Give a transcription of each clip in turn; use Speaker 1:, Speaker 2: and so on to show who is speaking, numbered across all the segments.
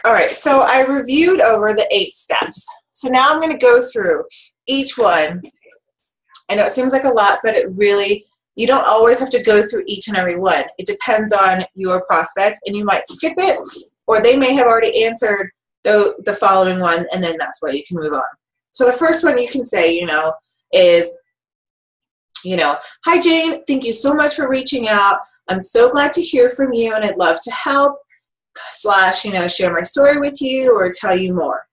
Speaker 1: All right, so I reviewed over the 8 steps. So now I'm going to go through each one. I know it seems like a lot, but it really, you don't always have to go through each and every one. It depends on your prospect, and you might skip it, or they may have already answered the following one, and then that's where you can move on. So the first one you can say, is, hi Jane, thank you so much for reaching out. I'm so glad to hear from you, and I'd love to help / share my story with you or tell you more.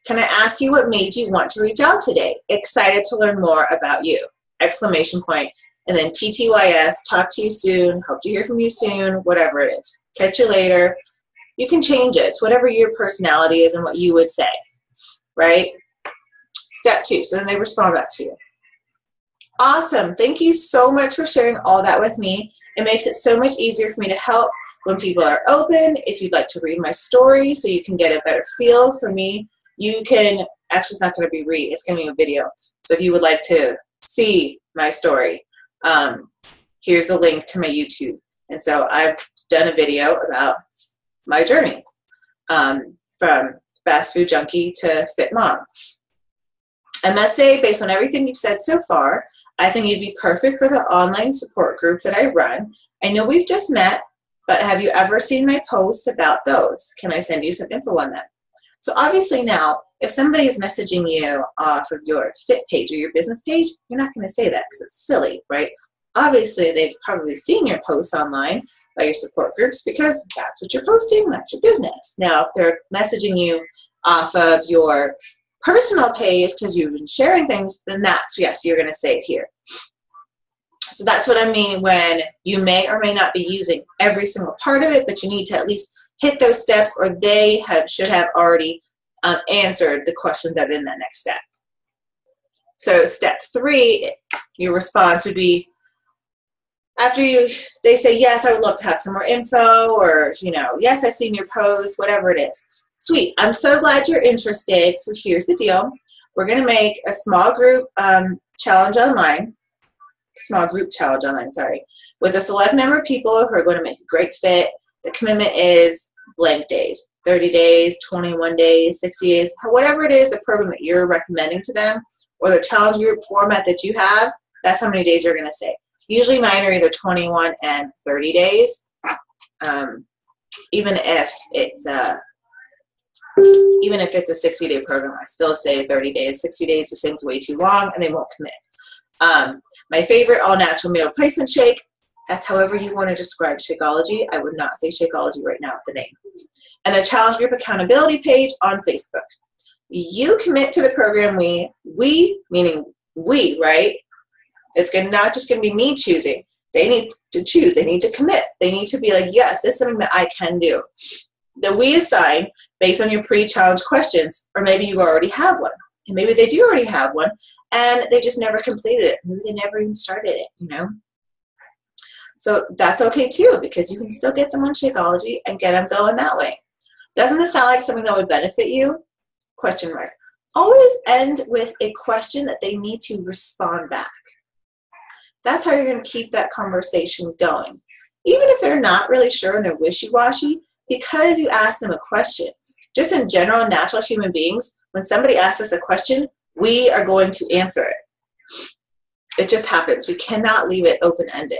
Speaker 1: Can I ask you what made you want to reach out today? Excited to learn more about you! Exclamation point. And then TTYS, talk to you soon, hope to hear from you soon, whatever it is. Catch you later. You can change it to whatever your personality is and what you would say, right? Step 2, so then they respond back to you. Awesome, thank you so much for sharing all that with me. It makes it so much easier for me to help when people are open. If you'd like to read my story so you can get a better feel for me, you can, actually it's not going to be read, it's going to be a video. So if you would like to see my story, here's the link to my YouTube. And so I've done a video about my journey from fast food junkie to fit mom. I must say, based on everything you've said so far, I think you'd be perfect for the online support group that I run. I know we've just met, but have you ever seen my posts about those? Can I send you some info on them? So obviously now, if somebody is messaging you off of your fit page or your business page, you're not going to say that because it's silly, right? Obviously, they've probably seen your posts online by your support groups because that's what you're posting, that's your business. Now, if they're messaging you off of your personal page because you've been sharing things, then that's, yes, you're going to say it here. So that's what I mean when you may or may not be using every single part of it, but you need to at least hit those steps, or they should have already answered the questions that are in that next step. So step 3, your response would be, after they say, yes, I would love to have some more info, or, yes, I've seen your post, whatever it is. Sweet, I'm so glad you're interested. So here's the deal. We're going to make a small group challenge online, with a select number of people who are going to make a great fit. The commitment is blank days, 30 days, 21 days, 60 days, whatever it is, the program that you're recommending to them, or the challenge group format that you have, that's how many days you're going to say. Usually mine are either 21 and 30 days. Even if it's a 60-day program, I still say 30 days. 60 days just seems way too long, and they won't commit. My favorite all-natural meal replacement shake, that's however you want to describe Shakeology. I would not say Shakeology right now with the name. And the challenge group accountability page on Facebook. You commit to the program, we meaning we, right? It's not just going to be me choosing. They need to choose. They need to commit. They need to be like, yes, this is something that I can do. The we assign based on your pre-challenge questions, or maybe you already have one. And maybe they do already have one, and they just never completed it. Maybe they never even started it, So that's okay too, because you can still get them on Shakeology and get them going that way. Doesn't this sound like something that would benefit you? Question mark. Always end with a question that they need to respond back. That's how you're going to keep that conversation going. Even if they're not really sure and they're wishy-washy, because you ask them a question. Just in general, natural human beings, when somebody asks us a question, we are going to answer it. It just happens. We cannot leave it open-ended.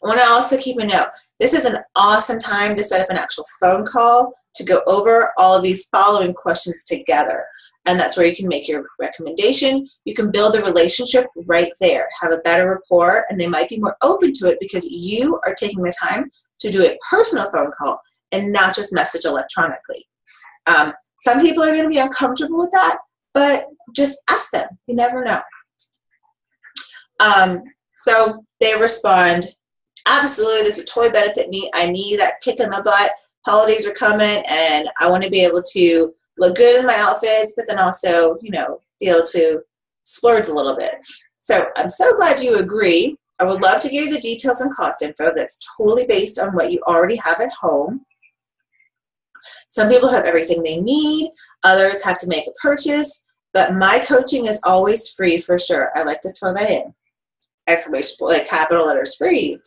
Speaker 1: I want to also keep a note. This is an awesome time to set up an actual phone call to go over all of these following questions together. And that's where you can make your recommendation. You can build a relationship right there, have a better rapport, and they might be more open to it because you are taking the time to do a personal phone call and not just message electronically. Some people are going to be uncomfortable with that, but just ask them. You never know. So they respond, absolutely, this would totally benefit me. I need that kick in the butt. Holidays are coming, and I want to be able to look good in my outfits, but then also, be able to splurge a little bit. So I'm so glad you agree. I would love to give you the details and cost info that's totally based on what you already have at home. Some people have everything they need. Others have to make a purchase, but my coaching is always free for sure. I like to throw that in. Exclamation point, like capital letters, free.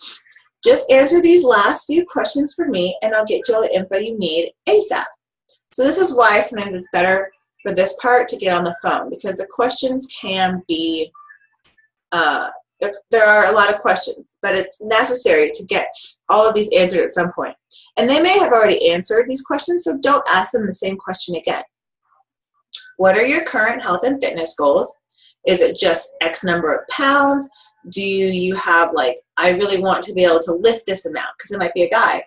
Speaker 1: just answer these last few questions for me and I'll get you all the info you need ASAP. So this is why sometimes it's better for this part to get on the phone, because the questions can be, there are a lot of questions, but it's necessary to get all of these answered at some point. And they may have already answered these questions, so don't ask them the same question again. What are your current health and fitness goals? Is it just X number of pounds? Do you have like, I really want to be able to lift this amount, because it might be a guy.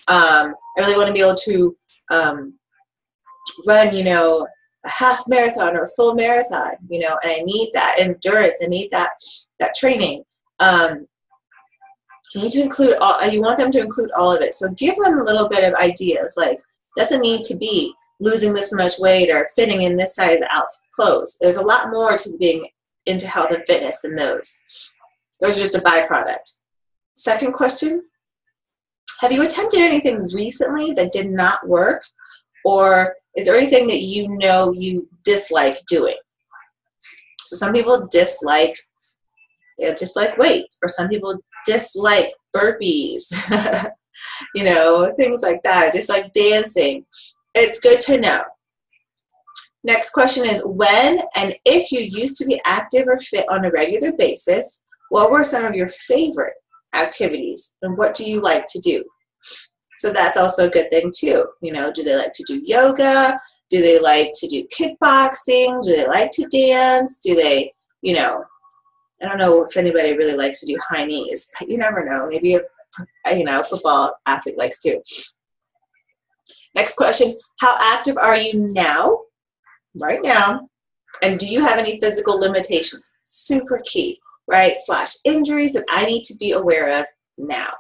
Speaker 1: I really want to be able to run, you know, a half marathon or a full marathon, you know, and I need that endurance, I need that training. You need to include all, you want them to include all of it. So give them a little bit of ideas, like, doesn't need to be losing this much weight or fitting in this size clothes. There's a lot more to being into health and fitness than those. Those are just a byproduct. Second question, have you attempted anything recently that did not work? Or is there anything that you know you dislike doing? So some people dislike weights, or some people dislike burpees, you know, things like that, dislike dancing. It's good to know. Next question is, when and if you used to be active or fit on a regular basis, what were some of your favorite activities and what do you like to do? So that's also a good thing too. You know, do they like to do yoga? Do they like to do kickboxing? Do they like to dance? Do they, you know, I don't know if anybody really likes to do high knees. You never know. Maybe a football athlete likes to. Next question, how active are you now, right now? And do you have any physical limitations? Super key, right? / injuries that I need to be aware of now,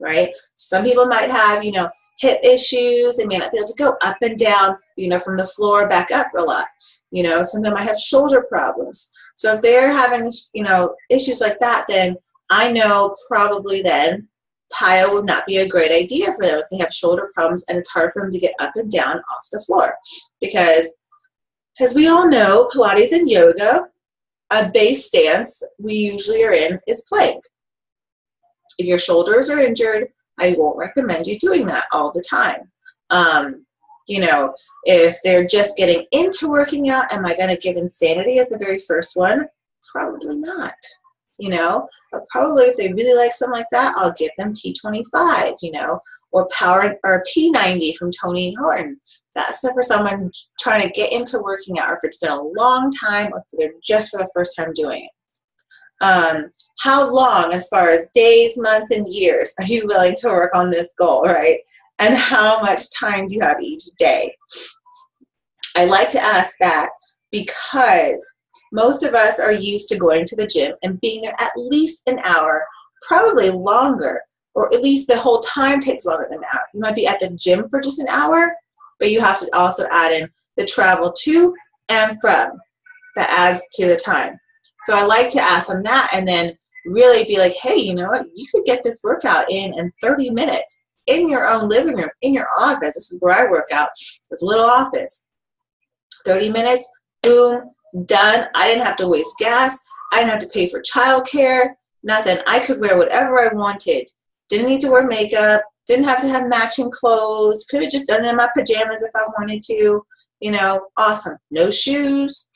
Speaker 1: right? Some people might have, you know, hip issues. They may not be able to go up and down, you know, from the floor back up a lot. You know, some of them might have shoulder problems. So if they're having, you know, issues like that, then I know probably then PiYo would not be a great idea for them if they have shoulder problems and it's hard for them to get up and down off the floor. Because as we all know, Pilates and yoga, a base stance we usually are in is plank. If your shoulders are injured, I won't recommend you doing that all the time. You know, if they're just getting into working out, am I going to give Insanity as the very first one? Probably not. You know, but probably if they really like something like that, I'll give them T25, you know, or Power or P90 from Tony Horton. That's for someone trying to get into working out, or if it's been a long time, or if they're just for the first time doing it. How long, as far as days, months, and years, are you willing to work on this goal, right? And how much time do you have each day? I like to ask that because most of us are used to going to the gym and being there at least an hour, probably longer, or at least the whole time takes longer than an hour. You might be at the gym for just an hour, but you have to also add in the travel to and from. That adds to the time. So I like to ask them that and then really be like, hey, you know what? You could get this workout in 30 minutes in your own living room, in your office. This is where I work out, this little office. 30 minutes, boom, done. I didn't have to waste gas. I didn't have to pay for childcare, nothing. I could wear whatever I wanted. Didn't need to wear makeup. Didn't have to have matching clothes. Could have just done it in my pajamas if I wanted to. You know, awesome. No shoes.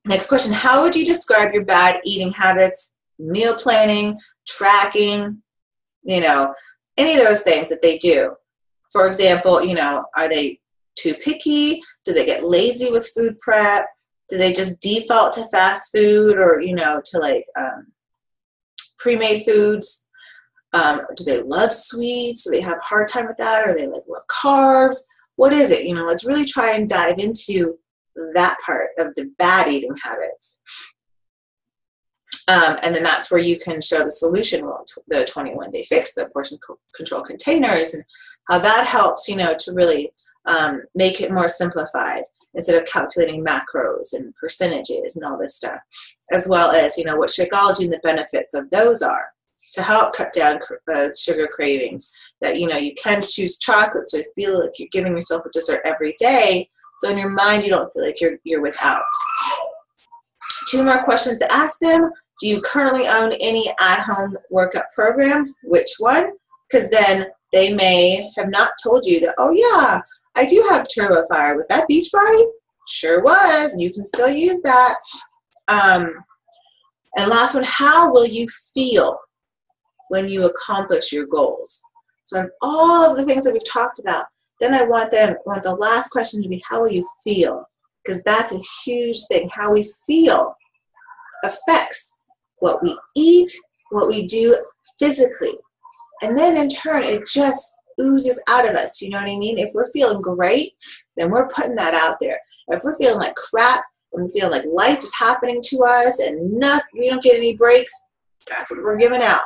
Speaker 1: Next question. How would you describe your bad eating habits, meal planning, tracking, you know, any of those things that they do? For example, you know, are they too picky? Do they get lazy with food prep? Do they just default to fast food or, you know, to like pre-made foods? Do they love sweets? Do they have a hard time with that? Or they like love carbs? What is it? You know, let's really try and dive into that part of the bad eating habits. And then that's where you can show the solution, well, the 21-day fix, the portion control containers, and how that helps, you know, to really make it more simplified instead of calculating macros and percentages and all this stuff, as well as, you know, what Shakeology and the benefits of those are to help cut down sugar cravings, that, you know, you can choose chocolate to feel like you're giving yourself a dessert every day, so in your mind you don't feel like you're without. 2 more questions to ask them. Do you currently own any at-home workout programs? Which one? Because then they may have not told you that, oh yeah, I do have TurboFire. Was that Beachbody? Sure was. You can still use that. And last one, how will you feel when you accomplish your goals? So in all of the things that we've talked about, then I want the last question to be, how will you feel? Because that's a huge thing. How we feel affects what we eat, what we do physically. And then in turn, it just oozes out of us. You know what I mean? If we're feeling great, then we're putting that out there. If we're feeling like crap, when we feel like life is happening to us and we don't get any breaks, that's what we're giving out.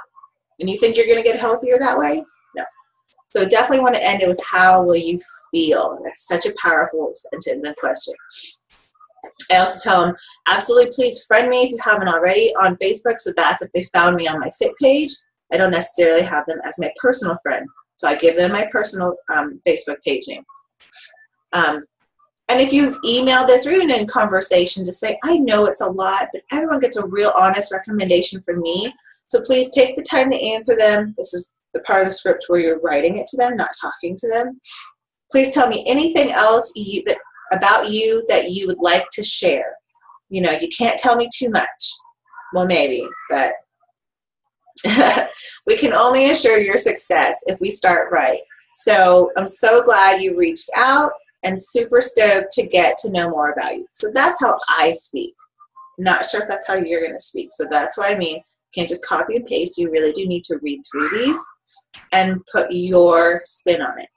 Speaker 1: And you think you're going to get healthier that way? No. So definitely want to end it with, how will you feel? That's such a powerful sentence and question. I also tell them, absolutely, please friend me if you haven't already on Facebook. So that's if they found me on my Fit page. I don't necessarily have them as my personal friend. So I give them my personal Facebook page name. And if you've emailed this or even in conversation, just say, I know it's a lot, but everyone gets a real honest recommendation from me. So please take the time to answer them. This is the part of the script where you're writing it to them, not talking to them. Please tell me anything else about you that you would like to share. You know, you can't tell me too much. Well, maybe, but we can only assure your success if we start right. So I'm so glad you reached out and super stoked to get to know more about you. So that's how I speak. Not sure if that's how you're going to speak. So that's what I mean. You can't just copy and paste. You really do need to read through these and put your spin on it.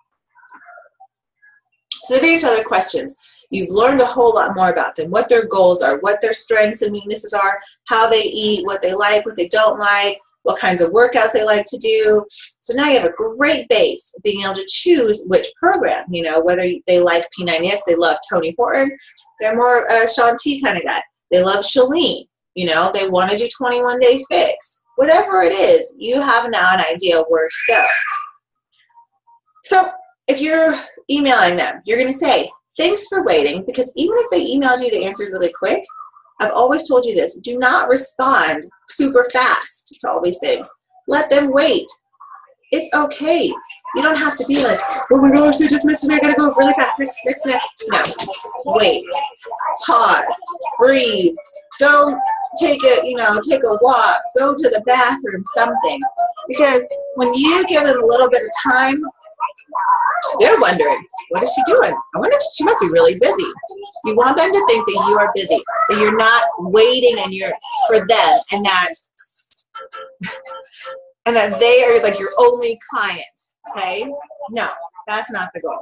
Speaker 1: So the other questions. You've learned a whole lot more about them, what their goals are, what their strengths and weaknesses are, how they eat, what they like, what they don't like, what kinds of workouts they like to do. So now you have a great base of being able to choose which program, you know, whether they like P90X, they love Tony Horton, they're more Shaun T kind of guy. They love Chalene, you know, they want to do 21-day fix. Whatever it is, you have now an idea of where to go. So if you're emailing them, you're going to say, thanks for waiting, because even if they emailed you the answers really quick, I've always told you this, do not respond super fast to all these things. Let them wait. It's okay. You don't have to be like, oh my gosh, they just missed me, I gotta go really fast, next. No, wait, pause, breathe, go take a walk, go to the bathroom, something. Because when you give them a little bit of time, they're wondering, what is she doing? I wonder if she must be really busy. You want them to think that you are busy, that you're not waiting and you're for them, and that they are like your only client. Okay? No, that's not the goal.